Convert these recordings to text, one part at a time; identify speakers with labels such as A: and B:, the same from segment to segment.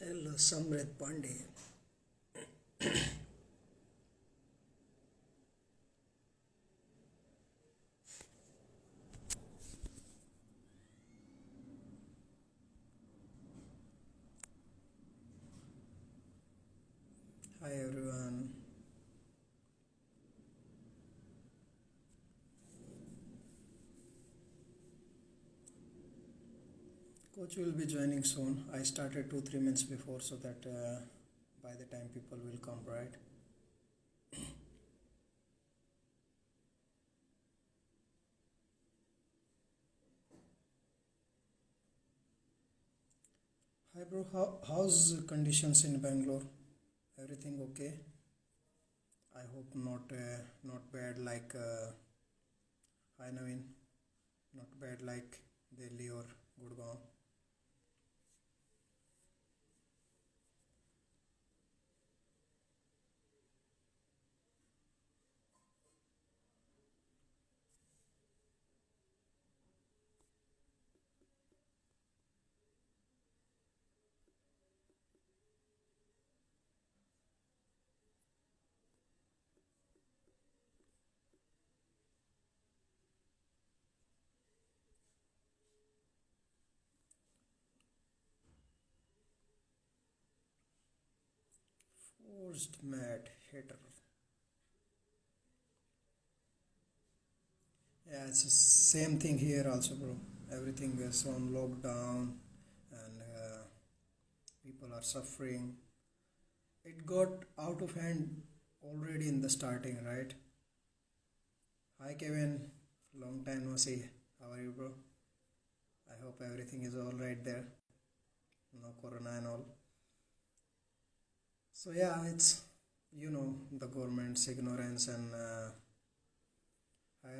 A: Hello, Samrit Pandey. Hi everyone. Coach will be joining soon. I started 2-3 minutes before so that by the time people will come, right? Hi bro, how's conditions in Bangalore? Everything okay? I hope not bad like hi Naveen, not bad like Delhi or Gurgaon. Forced mat hitter. Yeah, it's the same thing here also, bro. Everything is on lockdown and people are suffering. It got out of hand already in the starting, right? Hi, Kevin. Long time no see. How are you, bro? I hope everything is all right there. No corona and all. So, yeah, it's the government's ignorance and high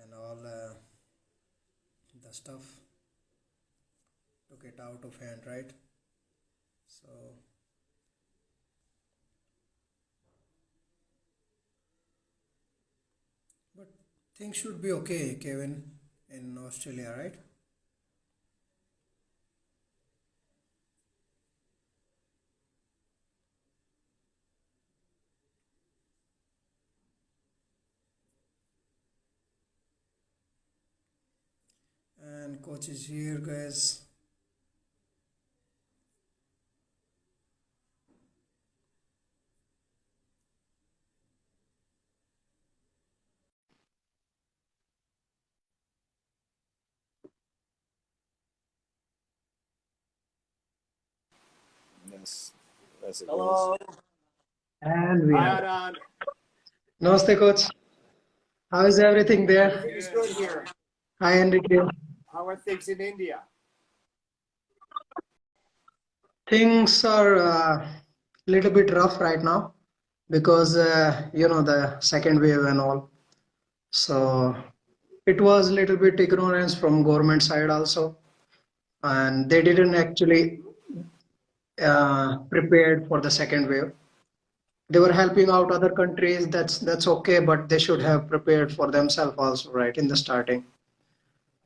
A: and all the stuff took it out of hand, right? So, but things should be okay, Kevin, in Australia, right? And coach is here, guys.
B: Yes, that's it.
C: Hello.
A: And we
C: Hi,
A: have.
C: Adnan.
A: Namaste, coach. How is everything there?
C: Everything is good here.
A: Hi, Enrique.
C: How are things in India?
A: Things are a little bit rough right now because the second wave and all. So it was a little bit ignorance from government side also, and they didn't actually prepared for the second wave. They were helping out other countries. That's okay, but they should have prepared for themselves also, right, in the starting.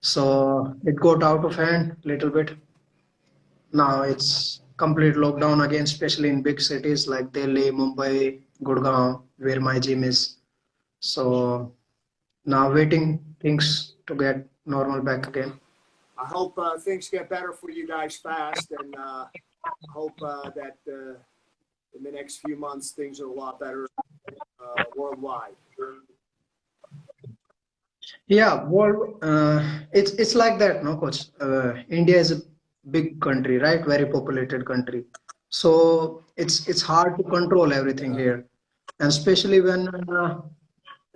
A: So it got out of hand a little bit. Now it's complete lockdown again, especially in big cities like Delhi, Mumbai, Gurgaon, where my gym is. So now waiting things to get normal back again.
C: I hope things get better for you guys fast, and hope that in the next few months things are a lot better worldwide.
A: Yeah, well, it's like that, no, coach. India is a big country, right? Very populated country. So it's hard to control everything here, and especially when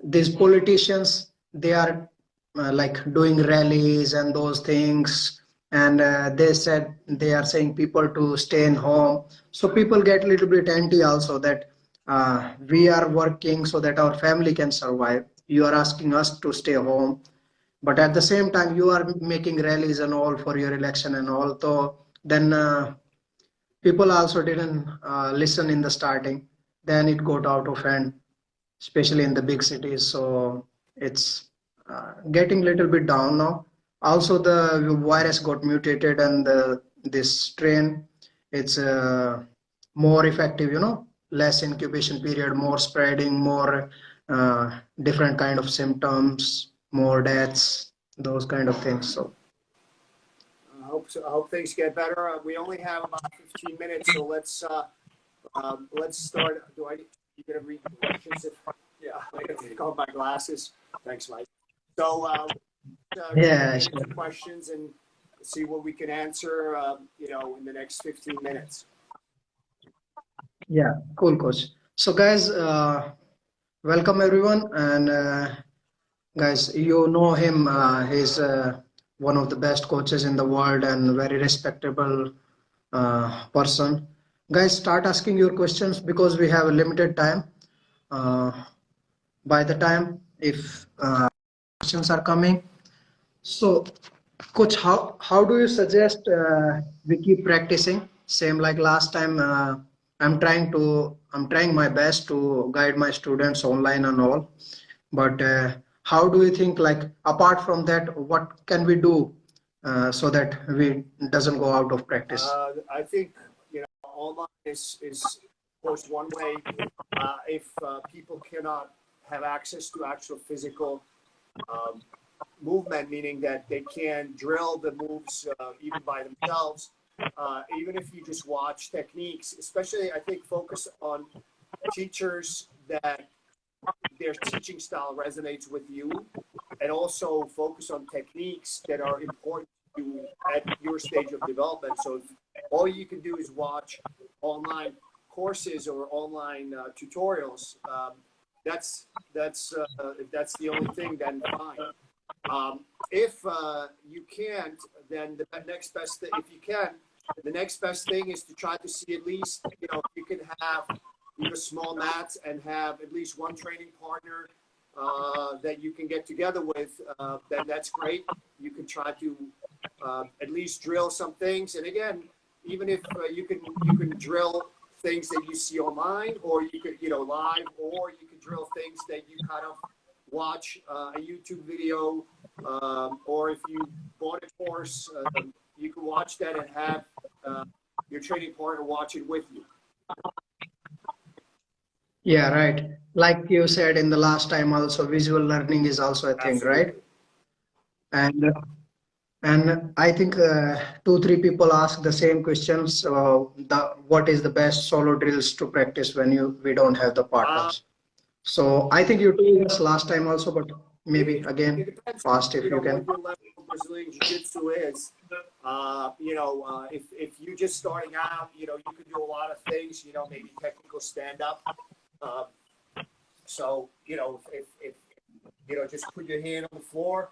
A: these politicians they are like doing rallies and those things, and they said they are saying people to stay in home. So people get a little bit anti also that we are working so that our family can survive. You are asking us to stay home, but at the same time you are making rallies and all for your election and all. So then people also didn't listen in the starting. Then it got out of hand, especially in the big cities. So it's getting a little bit down now. Also, the virus got mutated and this strain, it's more effective, less incubation period, more spreading, more different kind of symptoms, more deaths, those kind of things. So
C: I hope things get better. We only have about 15 minutes, so let's start. You gonna read the questions? Yeah, I gotta take off my glasses. Thanks, Mike. So
A: yeah,
C: get into
A: sure.
C: questions and see what we can answer. In the next 15 minutes.
A: Yeah, cool, coach. So guys, welcome everyone, and guys, you know him. He's one of the best coaches in the world and very respectable person. Guys, start asking your questions because we have a limited time. Uh, by the time, if questions are coming, so coach, how do you suggest we keep practicing? Same like last time. I'm trying my best to guide my students online and all. But how do you think, like, apart from that, what can we do so that we doesn't go out of practice?
C: I think online is of course one way. If people cannot have access to actual physical um, movement, meaning that they can drill the moves even by themselves. Even if you just watch techniques, especially I think focus on teachers that their teaching style resonates with you, and also focus on techniques that are important to you at your stage of development. So if all you can do is watch online courses or online tutorials, if that's the only thing, then fine. If you can't, then the next best thing, if you can, the next best thing is to try to see at least, if you can have small mats and have at least one training partner that you can get together with, then that's great. You can try to at least drill some things. And again, even if you can drill things that you see online, or you could, live, or you could drill things that you kind of watch a YouTube video, or if you bought a course, you can watch that and have your training partner watch it with you.
A: Yeah, right. Like you said in the last time, also visual learning is also a thing,
C: Absolutely.
A: right? And I think two, three people ask the same questions. What is the best solo drills to practice when we don't have the partners? So I think you told us last time also, but maybe
C: It
A: again,
C: depends,
A: fast if you
C: what
A: can.
C: your level of Brazilian Jiu-Jitsu is. If you're just starting out, you can do a lot of things, maybe technical stand-up. So, if just put your hand on the floor,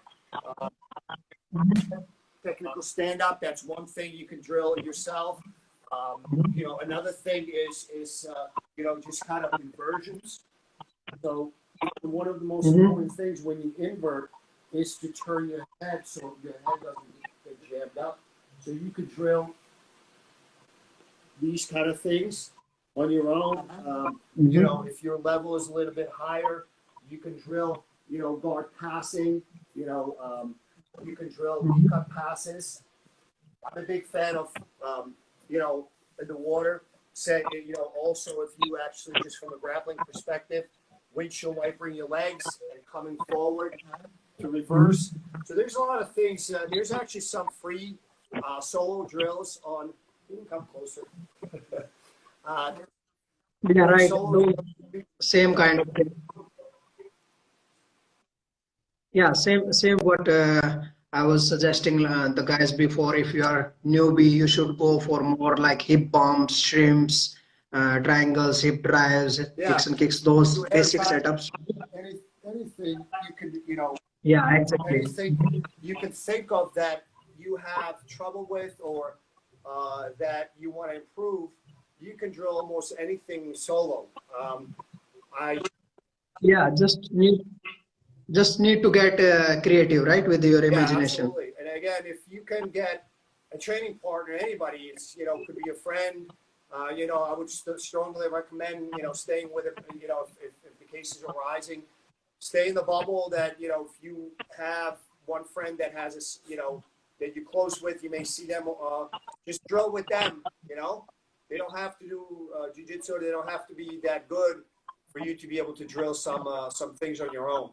C: technical stand-up, that's one thing you can drill yourself. Another thing is just kind of inversions. So one of the most important things when you invert is to turn your head so your head doesn't get jammed up. So you could drill these kind of things on your own. If your level is a little bit higher, you can drill, guard passing, you can drill cut passes. I'm a big fan of, in the water. Say, also if you actually, just from a grappling perspective, windshield wipering your legs and coming forward to reverse. So there's a lot of things. There's actually some free solo drills on. You can come closer.
A: Yeah, right.
C: Solo,
A: Same kind of thing. Yeah, same what I was suggesting the guys before. If you are newbie, you should go for more like hip bumps, shrimps, triangles, hip drives, kicks and kicks, those basic setups.
C: anything you can,
A: Yeah, exactly.
C: anything you can think of that you have trouble with, or that you want to improve, you can drill almost anything solo.
A: Yeah, just need to get creative, right, with your imagination.
C: Absolutely. And again, if you can get a training partner, anybody, it's, could be a friend. I would strongly recommend, staying with it, if the cases are rising, stay in the bubble that, if you have one friend that has that you're close with, you may see them, just drill with them, you know? They don't have to do jiu-jitsu. They don't have to be that good for you to be able to drill some things on your own.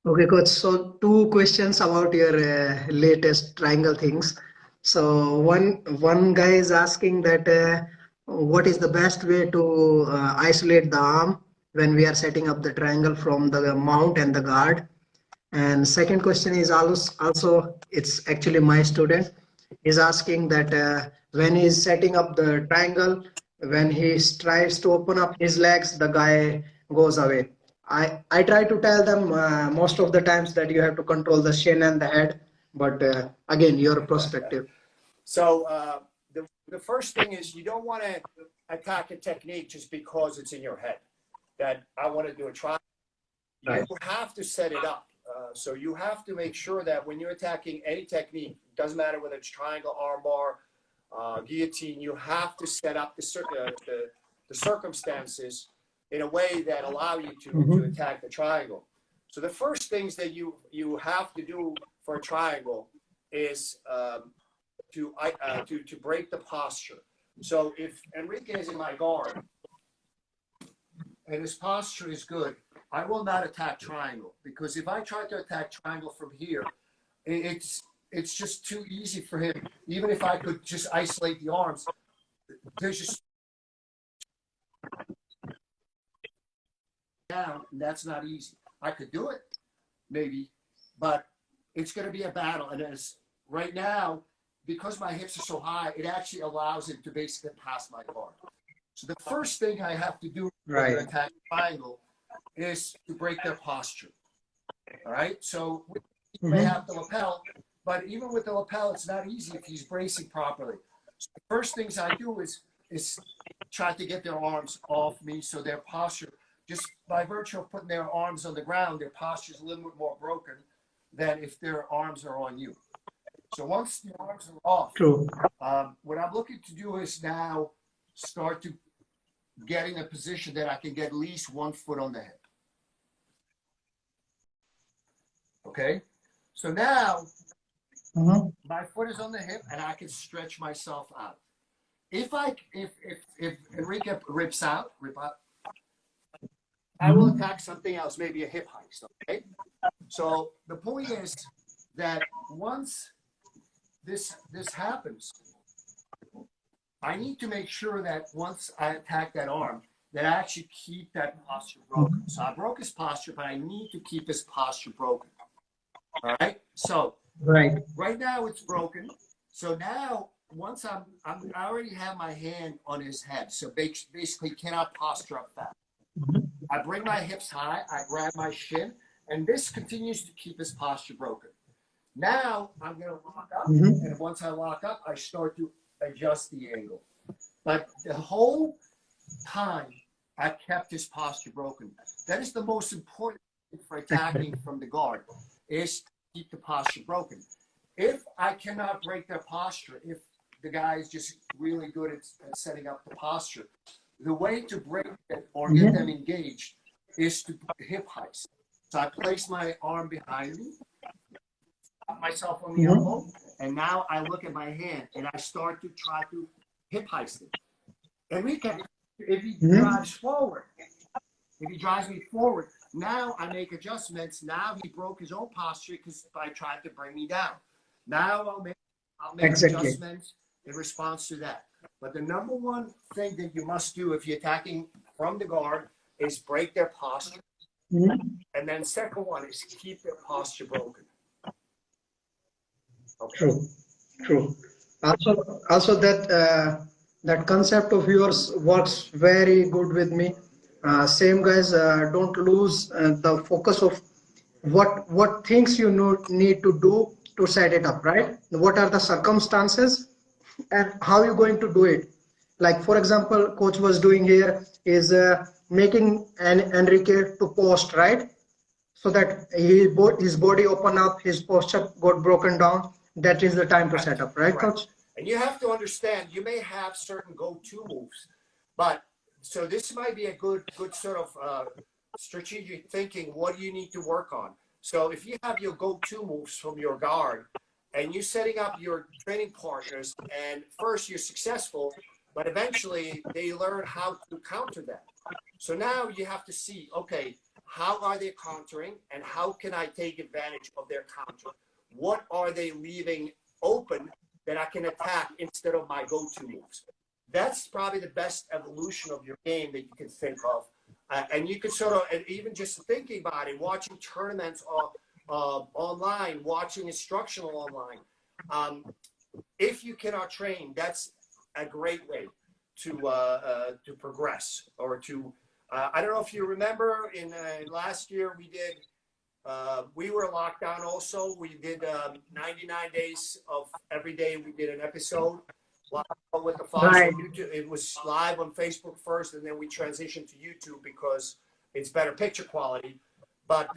A: Okay, coach. So two questions about your latest triangle things. So one guy is asking that what is the best way to isolate the arm when we are setting up the triangle from the mount and the guard. And second question is also it's actually my student is asking that when he's setting up the triangle, when he tries to open up his legs, the guy goes away. I try to tell them most of the times that you have to control the shin and the head, but again, your perspective.
C: So the first thing is you don't want to attack a technique just because it's in your head. That I want to do a triangle.
A: Right.
C: You have to set it up. So you have to make sure that when you're attacking any technique, doesn't matter whether it's triangle, armbar, guillotine, you have to set up the circumstances in a way that allow you to attack the triangle. So the first things that you have to do for a triangle is to break the posture. So if Enrique is in my guard and his posture is good, I will not attack triangle, because if I try to attack triangle from here, it's just too easy for him. Even if I could just isolate the arms, there's just down, and that's not easy. I could do it, maybe, but it's going to be a battle. And as right now, because my hips are so high, it actually allows him to basically pass my guard. So the first thing I have to do to attack triangle is to break their posture. All right. So we may have the lapel, but even with the lapel, it's not easy if he's bracing properly. So the first things I do is try to get their arms off me, so their posture, just by virtue of putting their arms on the ground, their posture is a little bit more broken than if their arms are on you. So once the arms are off, what I'm looking to do is now start to get in a position that I can get at least 1 foot on the hip. Okay, so now my foot is on the hip and I can stretch myself out. If Enrique rip out, I will attack something else, maybe a hip heist. Okay, so the point is that once this happens, I need to make sure that once I attack that arm, that I actually keep that posture broken. So I broke his posture, but I need to keep his posture broken. All right. So right now it's broken. So now once I already have my hand on his head. So basically cannot posture up fast. I bring my hips high. I grab my shin, and this continues to keep his posture broken. Now I'm going to lock up, and once I lock up, I start to adjust the angle. But the whole time I kept his posture broken. That is the most important thing for attacking from the guard, is to keep the posture broken. If I cannot break their posture, if the guy is just really good at setting up the posture, the way to break it or get them engaged is to hip heist. So I place my arm behind me, put myself on the elbow, and now I look at my hand and I start to try to hip heist it. Enrique, if he drives forward, if he drives me forward, now I make adjustments. Now he broke his own posture because I tried to bring me down. Now I'll make adjustments in response to that. But the number one thing that you must do if you're attacking from the guard is break their posture. And then second one is keep their posture broken. Okay.
A: True. Also that concept of yours works very good with me. Same guys, don't lose the focus of what things you need to do to set it up, right? What are the circumstances and how you're going to do it. Like for example, coach was doing here is making an Enrique to post, right? So that his body open up, his posture got broken down. That is the time to set up, right, coach?
C: And you have to understand, you may have certain go-to moves, but so this might be a good sort of strategic thinking. What do you need to work on? So if you have your go-to moves from your guard and you're setting up your training partners, and first you're successful, but eventually they learn how to counter that. So now you have to see, okay, how are they countering and how can I take advantage of their counter? What are they leaving open that I can attack instead of my go-to moves? That's probably the best evolution of your game that you can think of. And you can sort of, and even just thinking about it, watching tournaments online, watching instructional online. If you cannot train, that's a great way to progress or to. I don't know if you remember in last year we were locked down also. We did 99 days of every day we did an episode live with the Fox
A: Right.
C: on YouTube. It was live on Facebook first, and then we transitioned to YouTube because it's better picture quality. But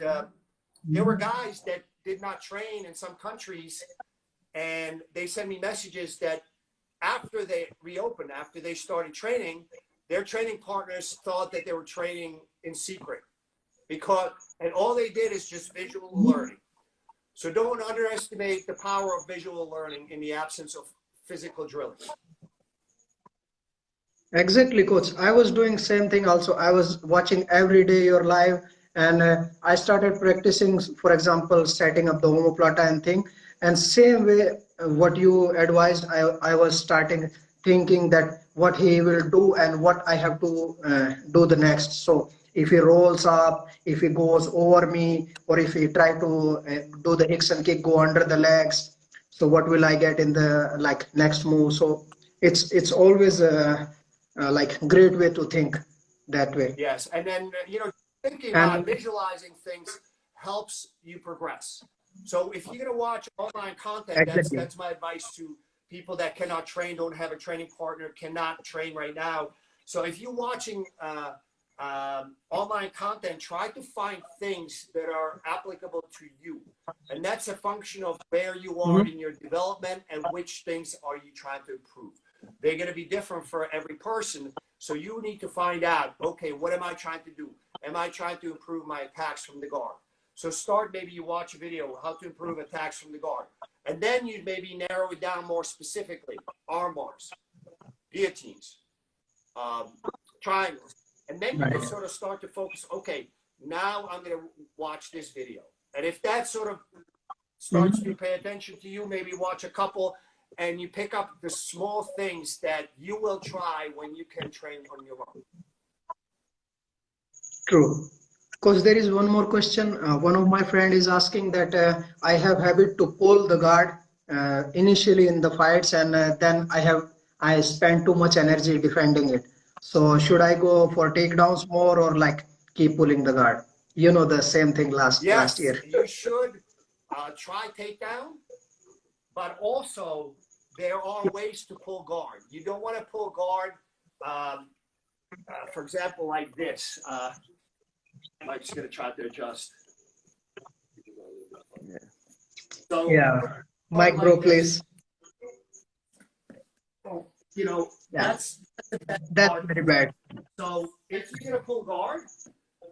C: there were guys that did not train in some countries, and they sent me messages that after they reopened, after they started training, their training partners thought that they were training in secret and all they did is just visual learning. So don't underestimate the power of visual learning in the absence of physical drilling.
A: Exactly, coach. I was doing same thing also. I was watching every day your live, and I started practicing, for example, setting up the omoplata and thing. And same way, what you advised, I was starting thinking that what he will do and what I have to do the next. So if he rolls up, if he goes over me, or if he try to do the Hickson kick, go under the legs. So what will I get in the like next move? So it's always like great way to think that way.
C: Yes, and then thinking about
A: And
C: visualizing things helps you progress. So if you're gonna watch online content,
A: exactly.
C: that's my advice to people that cannot train, don't have a training partner, cannot train right now. So if you're watching online content, try to find things that are applicable to you, and that's a function of where you are in your development and which things are you trying to improve. They're going to be different for every person. So you need to find out, okay, what am I trying to do? Am I trying to improve my attacks from the guard? So maybe you watch a video, how to improve attacks from the guard. And then you maybe narrow it down more specifically, arm bars, guillotines, triangles. And then you can sort of start to focus, okay, now I'm going to watch this video. And if that sort of starts to pay attention to you, maybe watch a couple, and you pick up the small things that you will try when you can train on your own.
A: True. Because there is one more question. One of my friend is asking that I have habit to pull the guard initially in the fights, and then I spend too much energy defending it. So should I go for takedowns more or like keep pulling the guard? You know the same thing last
C: Yes,
A: year.
C: you should try takedown, but also there are ways to pull guard. You don't want to pull guard, for example, like this. I'm just going to try to adjust. So,
A: Yeah. Mike, bro,
C: like
A: please.
C: Yeah. That's
A: very bad.
C: So if you're going to pull guard,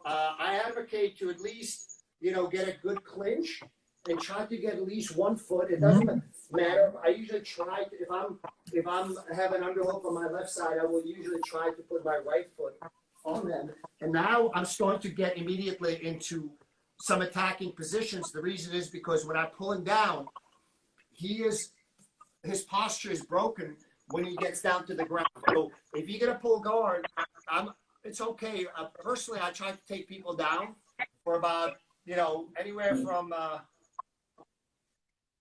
C: I advocate to at least, get a good clinch and try to get at least 1 foot. It doesn't matter. I usually try to, if I'm have an underhook on my left side, I will usually try to put my right foot on them. And now I'm starting to get immediately into some attacking positions. The reason is because when I pull him down, his posture is broken when he gets down to the ground. So if you're gonna pull guard, it's okay. Personally, I try to take people down for about anywhere from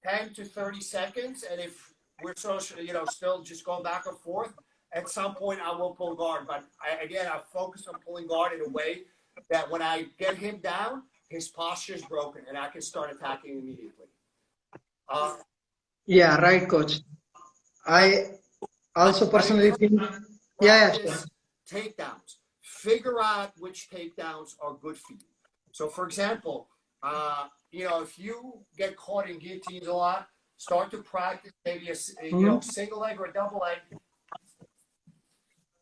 C: 10 to 30 seconds, and if we're still just going back and forth, at some point I will pull guard. But I focus on pulling guard in a way that when I get him down, his posture is broken, and I can start attacking immediately.
A: Yeah, right, coach. I also personally think,
C: practice takedowns. Figure out which takedowns are good for you. So, for example, if you get caught in guillotines a lot, start to practice maybe a single leg or a double leg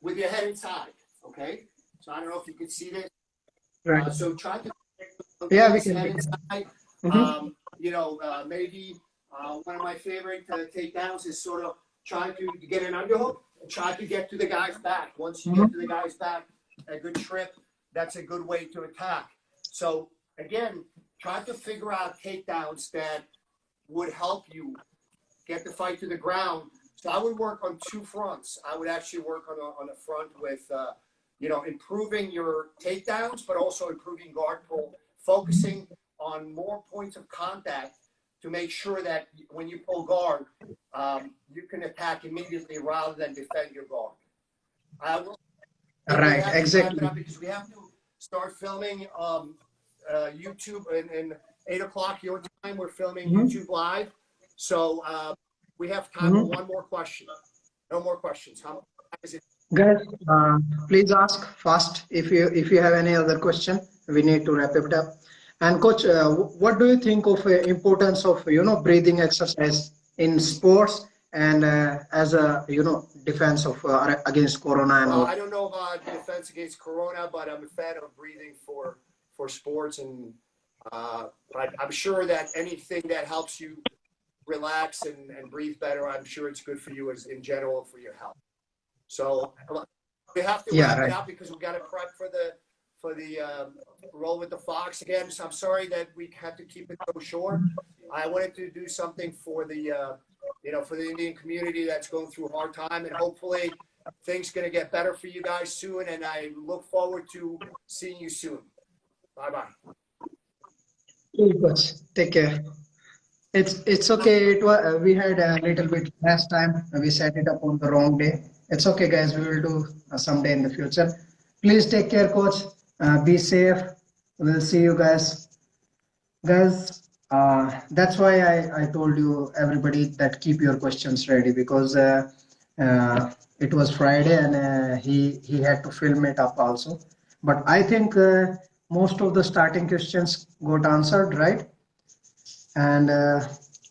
C: with your head inside. Okay. So I don't know if you can see this.
A: right.
C: So try to
A: Yeah, we
C: legs,
A: can.
C: head
A: We can.
C: inside.
A: Mm-hmm.
C: Maybe one of my favorite takedowns is sort of trying to get an underhook and try to get to the guy's back. Once you get to the guy's back, a good trip, that's a good way to attack. So again, try to figure out takedowns that would help you get the fight to the ground. So I would work on two fronts. I would actually work on a front with, improving your takedowns, but also improving guard pull, focusing on more points of contact to make sure that when you pull guard, you can attack immediately rather than defend your guard. We
A: Right,
C: have to wrap it
A: exactly.
C: up because we have to start filming YouTube in 8 o'clock your time. We're filming
A: Mm-hmm.
C: YouTube live. So we have time for
A: Mm-hmm.
C: one more question. No more questions. How is it?
A: Guys, please ask fast if you have any other question. We need to wrap it up. And coach, what do you think of importance of breathing exercise in sports and as a defense of against corona and
C: Well,
A: all?
C: I don't know about defense against Corona, but I'm a fan of breathing for sports, and but I'm sure that anything that helps you relax and breathe better, I'm sure it's good for you as in general for your health. So we have to
A: Yeah,
C: wrap it
A: right.
C: up because we got to prep for the roll with the Fox again. So I'm sorry that we had to keep it so short. I wanted to do something for for the Indian community that's going through a hard time, and hopefully things going to get better for you guys soon. And I look forward to seeing you soon. Bye bye.
A: Cool, coach. Take care. It's okay. It was we had a little bit last time. We set it up on the wrong day. It's okay, guys. We will do someday in the future. Please take care, coach. Be safe. We'll see you guys. Guys, that's why I told you everybody that keep your questions ready because it was Friday and he had to film it up also. But I think most of the starting questions got answered, right? And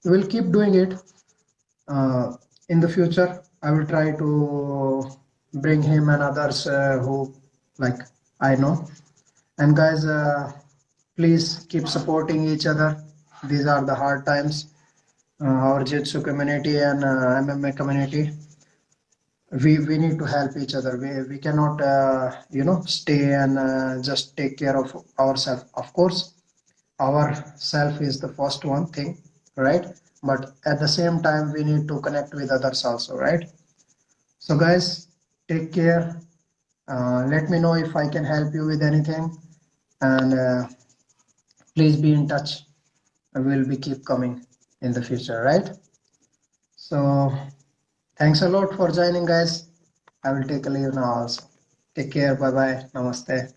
A: we'll keep doing it in the future. I will try to bring him and others who like I know. And guys, please keep supporting each other. These are the hard times. Our Jitsu community and MMA community, we need to help each other. We cannot stay and just take care of ourselves. Of course, our self is the first one thing, right? But at the same time, we need to connect with others also, right? So guys, take care. Let me know if I can help you with anything, and please be in touch. I will be keep coming in the future, right? So thanks a lot for joining, guys. I will take a leave now also. Take care. Bye bye. Namaste.